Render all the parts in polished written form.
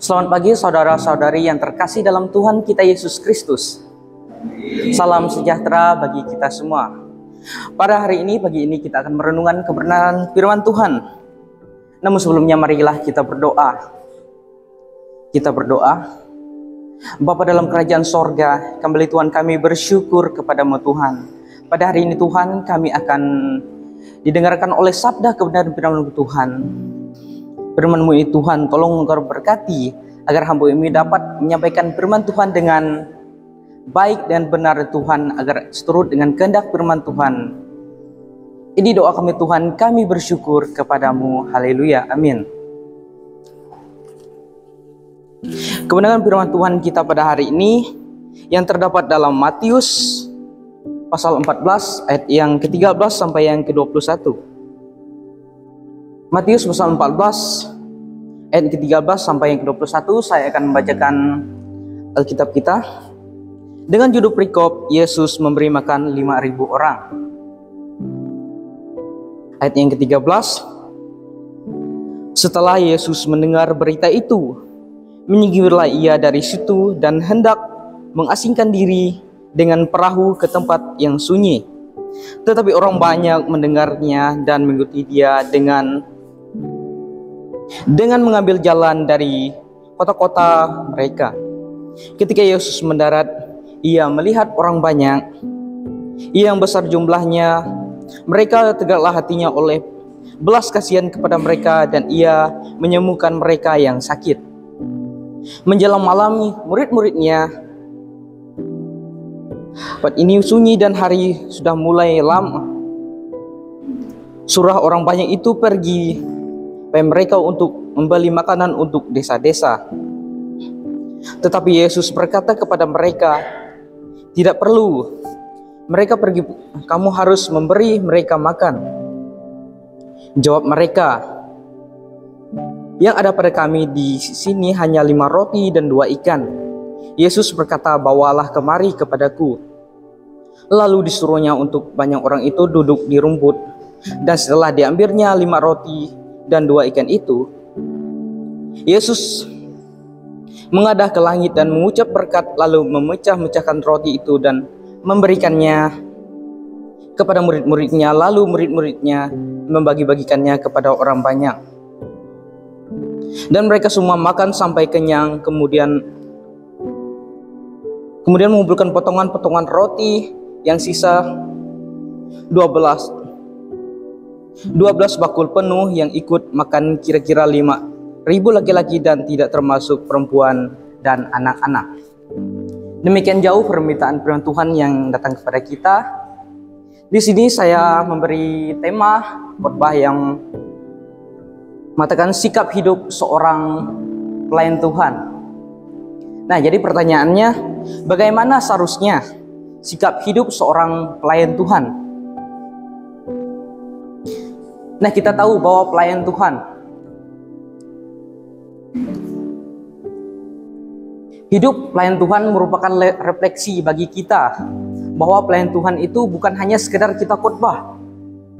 Selamat pagi saudara-saudari yang terkasih dalam Tuhan kita Yesus Kristus. Salam sejahtera bagi kita semua. Pada hari ini, pagi ini kita akan merenungkan kebenaran firman Tuhan. Namun sebelumnya marilah kita berdoa. Kita berdoa. Bapa dalam kerajaan sorga, kembali Tuhan kami bersyukur kepada-Mu Tuhan. Pada hari ini Tuhan kami akan didengarkan oleh sabda kebenaran firman Tuhan. Firman-Mu ini Tuhan, tolong Engkau berkati agar hamba ini dapat menyampaikan firman Tuhan dengan baik dan benar Tuhan, agar seturut dengan kehendak firman Tuhan. Ini doa kami Tuhan, kami bersyukur kepada-Mu. Haleluya, amin. Kebenaran firman Tuhan kita pada hari ini yang terdapat dalam Matius pasal 14 ayat yang ke-13 sampai yang ke-21. Matius pasal 14 ayat ke-13 sampai yang ke-21, saya akan membacakan Alkitab kita dengan judul perikop Yesus memberi makan 5.000 orang. Ayat yang ke-13, setelah Yesus mendengar berita itu, menyingkirlah ia dari situ dan hendak mengasingkan diri dengan perahu ke tempat yang sunyi. Tetapi orang banyak mendengarnya dan mengikuti dia dengan mengambil jalan dari kota-kota mereka. Ketika Yesus mendarat, ia melihat orang banyak, yang besar jumlahnya. Mereka tegaklah hatinya oleh belas kasihan kepada mereka, dan ia menyembuhkan mereka yang sakit. Menjelang malam, murid-muridnya, pada ini sunyi dan hari sudah mulai lama, suruh orang banyak itu pergi mereka untuk membeli makanan untuk desa-desa. Tetapi Yesus berkata kepada mereka, tidak perlu mereka pergi, kamu harus memberi mereka makan. Jawab mereka, yang ada pada kami di sini hanya 5 roti dan 2 ikan. Yesus berkata, bawalah kemari kepadaku. Lalu disuruhnya untuk banyak orang itu duduk di rumput. Dan setelah diambilnya 5 roti dan 2 ikan itu, Yesus mengadah ke langit dan mengucap berkat, lalu memecah-mecahkan roti itu dan memberikannya kepada murid-muridnya. Lalu murid-muridnya membagi-bagikannya kepada orang banyak. Dan mereka semua makan sampai kenyang, kemudian mengumpulkan potongan-potongan roti yang sisa 12 bakul penuh, yang ikut makan kira-kira 5.000 laki-laki dan tidak termasuk perempuan dan anak-anak. Demikian jauh permintaan firman Tuhan yang datang kepada kita. Di sini saya memberi tema khotbah yang mengatakan sikap hidup seorang pelayan Tuhan. Nah, jadi pertanyaannya, bagaimana seharusnya sikap hidup seorang pelayan Tuhan? Nah, kita tahu bahwa pelayan Tuhan, hidup pelayan Tuhan merupakan refleksi bagi kita bahwa pelayan Tuhan itu bukan hanya sekedar kita khotbah,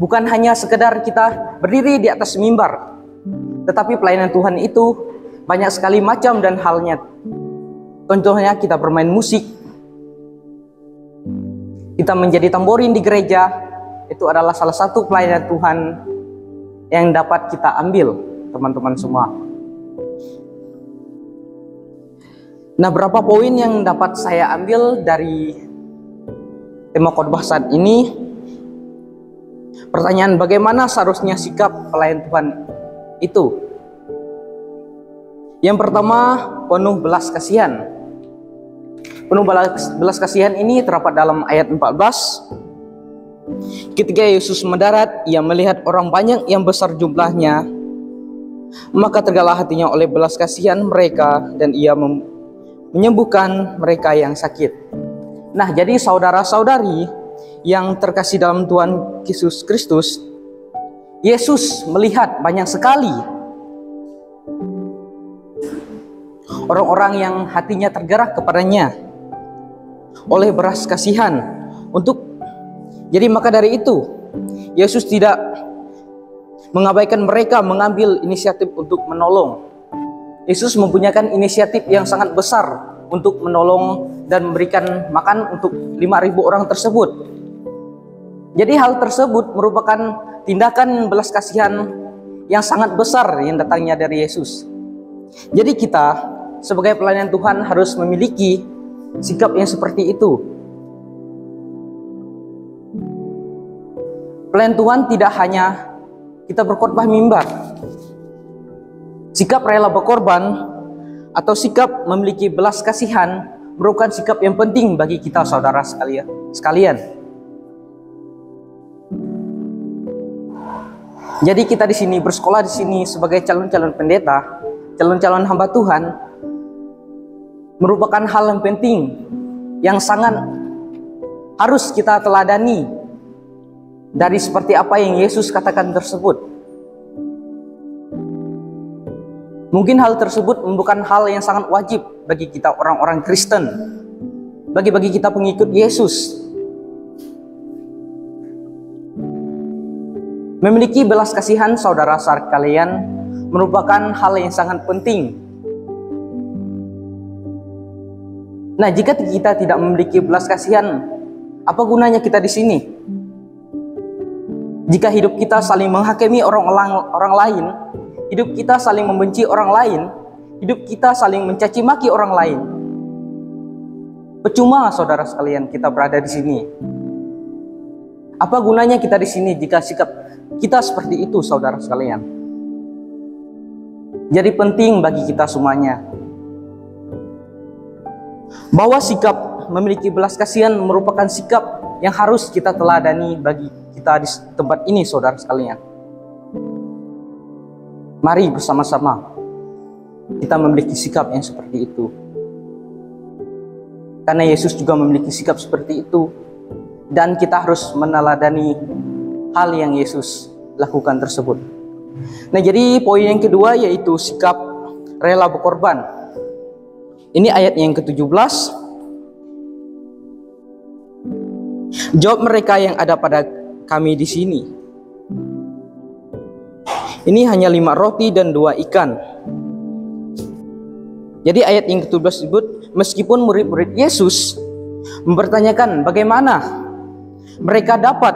bukan hanya sekedar kita berdiri di atas mimbar, tetapi pelayanan Tuhan itu banyak sekali macam dan halnya. Contohnya kita bermain musik, kita menjadi tamborin di gereja, itu adalah salah satu pelayanan Tuhan yang dapat kita ambil, teman-teman semua. Nah, berapa poin yang dapat saya ambil dari tema khotbah saat ini? Pertanyaan, bagaimana seharusnya sikap pelayan Tuhan itu? Yang pertama, penuh belas kasihan. Penuh belas kasihan ini terdapat dalam ayat 14. Ketika Yesus mendarat, ia melihat orang banyak yang besar jumlahnya, maka tergeraklah hatinya oleh belas kasihan mereka, dan ia menyembuhkan mereka yang sakit. Nah, jadi saudara-saudari yang terkasih dalam Tuhan Yesus Kristus, Yesus melihat banyak sekali orang-orang yang hatinya tergerak kepadanya oleh belas kasihan. Jadi maka dari itu, Yesus tidak mengabaikan mereka mengambil inisiatif untuk menolong. Yesus mempunyai inisiatif yang sangat besar untuk menolong dan memberikan makan untuk 5.000 orang tersebut. Jadi hal tersebut merupakan tindakan belas kasihan yang sangat besar yang datangnya dari Yesus. Jadi kita sebagai pelayan Tuhan harus memiliki sikap yang seperti itu. Pelayan Tuhan tidak hanya kita berkhotbah mimbar. Sikap rela berkorban atau sikap memiliki belas kasihan merupakan sikap yang penting bagi kita, saudara sekalian. Jadi kita di sini bersekolah di sini sebagai calon-calon pendeta, calon-calon hamba Tuhan merupakan hal yang penting yang sangat harus kita teladani dari seperti apa yang Yesus katakan tersebut. Mungkin hal tersebut bukan hal yang sangat wajib bagi kita orang-orang Kristen, bagi kita pengikut Yesus. Memiliki belas kasihan, saudara sekalian, merupakan hal yang sangat penting. Nah, jika kita tidak memiliki belas kasihan, apa gunanya kita di sini? Jika hidup kita saling menghakimi orang lain, hidup kita saling membenci orang lain, hidup kita saling mencaci maki orang lain, percuma, saudara sekalian, kita berada di sini. Apa gunanya kita di sini jika sikap kita seperti itu, saudara sekalian? Jadi penting bagi kita semuanya bahwa sikap memiliki belas kasihan merupakan sikap yang harus kita teladani bagi kita di tempat ini, saudara sekalian. Mari bersama-sama kita memiliki sikap yang seperti itu. Karena Yesus juga memiliki sikap seperti itu. Dan kita harus meneladani hal yang Yesus lakukan tersebut. Nah, jadi poin yang kedua yaitu sikap rela berkorban. Ini ayat yang ke-17. Jawab mereka yang ada pada kami di sini, ini hanya 5 roti dan 2 ikan. Jadi ayat yang ke-17 disebut, meskipun murid-murid Yesus mempertanyakan bagaimana mereka dapat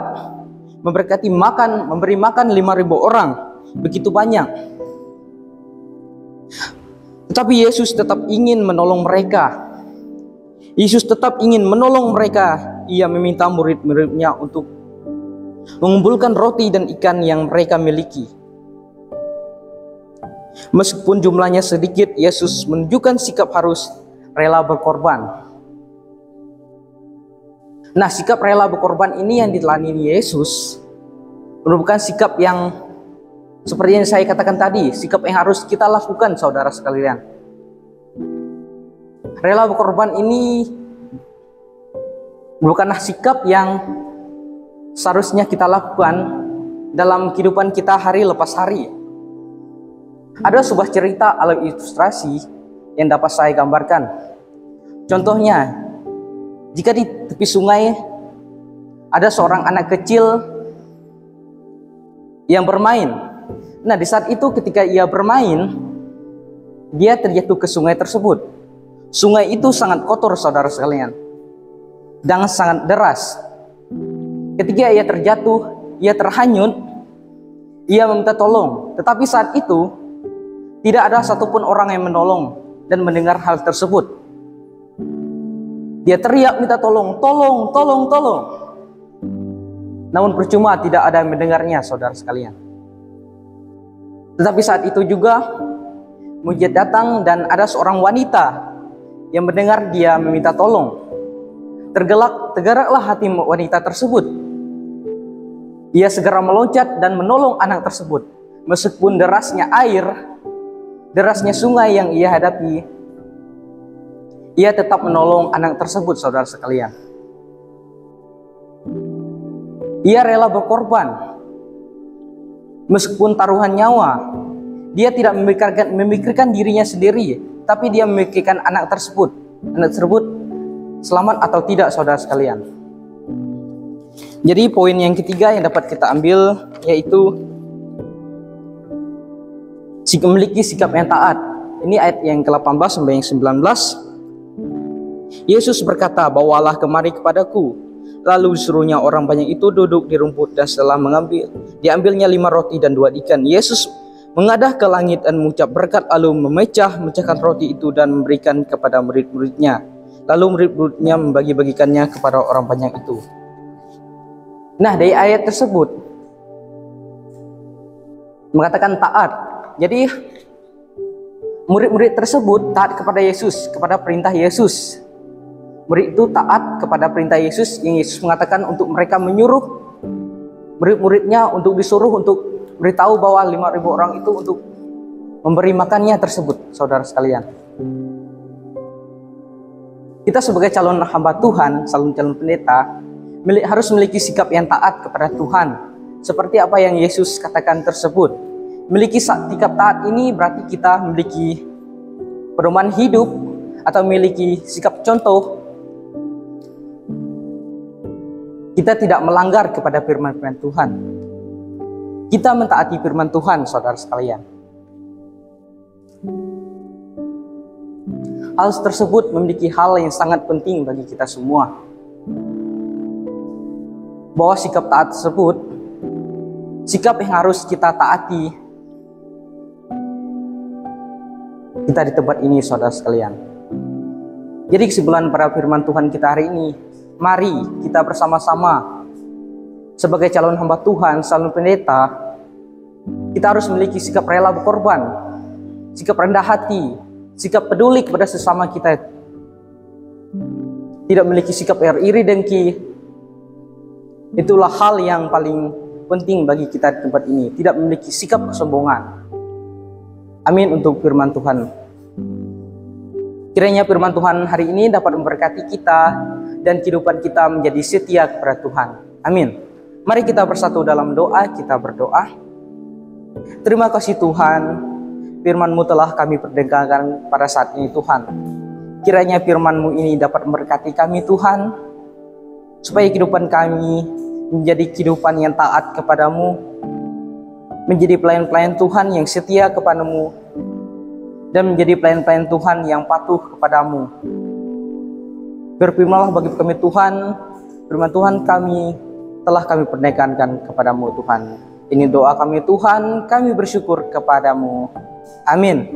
memberi makan 5.000 orang begitu banyak, tetapi Yesus tetap ingin menolong mereka. Yesus tetap ingin menolong mereka. Ia meminta murid-muridnya untuk mengumpulkan roti dan ikan yang mereka miliki. Meskipun jumlahnya sedikit, Yesus menunjukkan sikap harus rela berkorban. Nah, sikap rela berkorban ini yang diteladani Yesus merupakan sikap yang seperti yang saya katakan tadi, sikap yang harus kita lakukan, saudara sekalian. Rela berkorban ini bukanlah sikap yang seharusnya kita lakukan dalam kehidupan kita hari lepas hari. Ada sebuah cerita atau ilustrasi yang dapat saya gambarkan. Contohnya, jika di tepi sungai ada seorang anak kecil yang bermain. Nah, di saat itu ketika ia bermain, dia terjatuh ke sungai tersebut. Sungai itu sangat kotor, saudara sekalian, dan sangat deras. Ketika ia terjatuh, ia terhanyut, ia meminta tolong. Tetapi saat itu tidak ada satupun orang yang menolong dan mendengar hal tersebut. Dia teriak minta tolong, tolong, tolong, tolong. Namun percuma, tidak ada yang mendengarnya, saudara sekalian. Tetapi saat itu juga mujizat datang dan ada seorang wanita yang mendengar dia meminta tolong. Tergeraklah hati wanita tersebut. Ia segera meloncat dan menolong anak tersebut. Meskipun derasnya air, derasnya sungai yang ia hadapi, ia tetap menolong anak tersebut, saudara sekalian. Ia rela berkorban. Meskipun taruhan nyawa, dia tidak memikirkan dirinya sendiri, tapi dia memikirkan anak tersebut. Anak tersebut selamat atau tidak, saudara sekalian. Jadi poin yang ketiga yang dapat kita ambil yaitu memiliki sikap yang taat. Ini ayat yang ke-18 sampai yang 19. Yesus berkata, "Bawalah kemari kepadaku." Lalu disuruhnya orang banyak itu duduk di rumput, dan setelah diambilnya 5 roti dan 2 ikan. Yesus mengadah ke langit dan mengucap berkat, lalu memecahkan roti itu dan memberikan kepada murid-muridnya. Lalu murid-muridnya membagi-bagikannya kepada orang banyak itu. Nah, dari ayat tersebut mengatakan taat. Jadi murid-murid tersebut taat kepada Yesus, kepada perintah Yesus. Murid itu taat kepada perintah Yesus, yang Yesus mengatakan untuk mereka menyuruh murid-muridnya untuk disuruh untuk beritahu bahwa 5.000 orang itu untuk memberi makannya tersebut, saudara sekalian. Kita sebagai calon hamba Tuhan, calon pendeta, harus memiliki sikap yang taat kepada Tuhan, seperti apa yang Yesus katakan tersebut. Memiliki sikap taat ini berarti kita memiliki pedoman hidup atau memiliki sikap contoh. Kita tidak melanggar kepada firman-firman Tuhan. Kita mentaati firman Tuhan, saudara sekalian. Hal tersebut memiliki hal yang sangat penting bagi kita semua. Bahwa sikap taat tersebut, sikap yang harus kita taati kita di tempat ini, saudara sekalian. Jadi kesimpulan pada firman Tuhan kita hari ini, mari kita bersama-sama sebagai calon hamba Tuhan, calon pendeta, kita harus memiliki sikap rela berkorban, sikap rendah hati, sikap peduli kepada sesama kita. Tidak memiliki sikap iri dengki. Itulah hal yang paling penting bagi kita di tempat ini. Tidak memiliki sikap kesombongan. Amin untuk firman Tuhan. Kiranya firman Tuhan hari ini dapat memberkati kita dan kehidupan kita menjadi setia kepada Tuhan. Amin. Mari kita bersatu dalam doa, kita berdoa. Terima kasih Tuhan, firman-Mu telah kami perdengarkan pada saat ini Tuhan. Kiranya firman-Mu ini dapat memberkati kami Tuhan, supaya kehidupan kami menjadi kehidupan yang taat kepadamu, menjadi pelayan-pelayan Tuhan yang setia kepadamu, dan menjadi pelayan-pelayan Tuhan yang patuh kepadamu. Berfirmanlah bagi kami Tuhan, firman Tuhan telah kami perdengarkan kepadamu Tuhan. Ini doa kami Tuhan, kami bersyukur kepadamu. Amin.